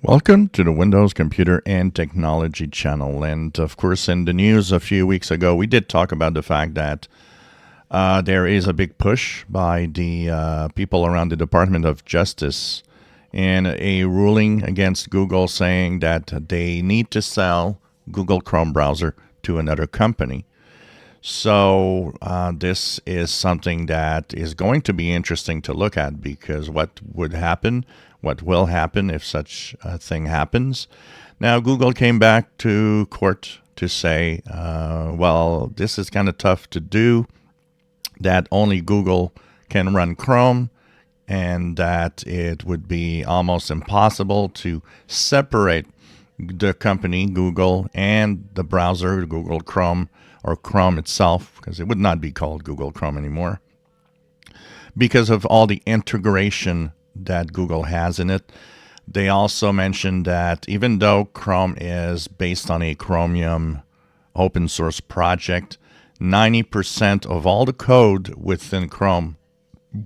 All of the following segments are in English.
Welcome to the Windows Computer and Technology channel. And of course, in the news a few weeks ago, we did talk about the fact that there is a big push by the people around the Department of Justice in a ruling against Google saying that they need to sell Google Chrome browser to another company. So this is something that is going to be interesting to look at, because what would happen, what will happen if such a thing happens. Now, Google came back to court to say, well, this is kind of tough to do, that only Google can run Chrome, and that it would be almost impossible to separate the company Google and the browser Google Chrome, or Chrome itself, because it would not be called Google Chrome anymore, because of all the integration that Google has in it. They also mentioned that even though Chrome is based on a Chromium open source project, 90% of all the code within Chrome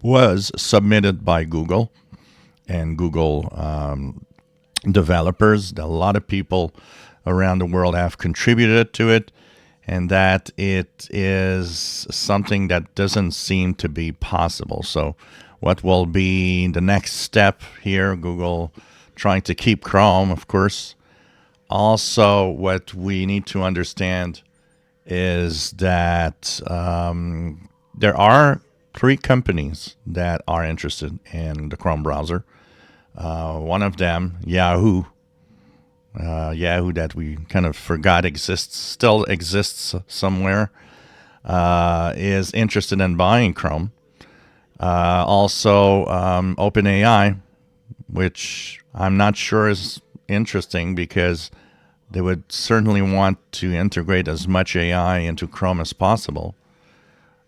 was submitted by Google and Google developers. A lot of people around the world have contributed to it, and that it is something that doesn't seem to be possible. So what will be the next step here? Google trying to keep Chrome, of course. Also, what we need to understand is that there are 3 companies that are interested in the Chrome browser. One of them, Yahoo, that we kind of forgot still exists somewhere, is interested in buying Chrome. Also, Open A.I, which I'm not sure is interesting, because they would certainly want to integrate as much AI into Chrome as possible.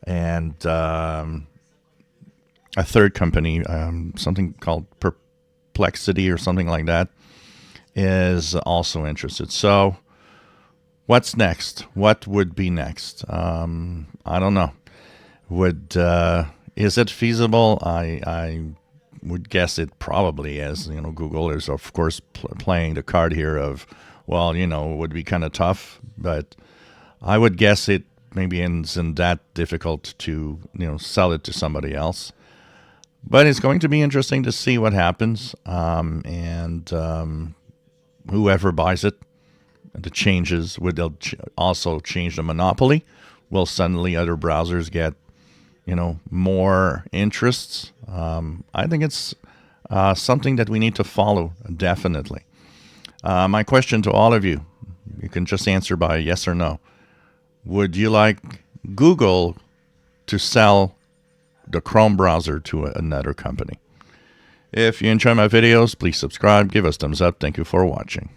And a third company, something called Perplexity or something like that, is also interested. So what's next? What would be next? I don't know. Is it feasible? I would guess it probably is. Google is, of course, playing the card here of, well, it would be kind of tough, but I would guess it maybe isn't that difficult to, sell it to somebody else. But it's going to be interesting to see what happens. Whoever buys it, the changes would also change the monopoly. Will suddenly other browsers get, more interests? I think it's something that we need to follow, definitely. My question to all of you, you can just answer by yes or no. Would you like Google to sell the Chrome browser to another company? If you enjoy my videos, please subscribe, give us thumbs up. Thank you for watching.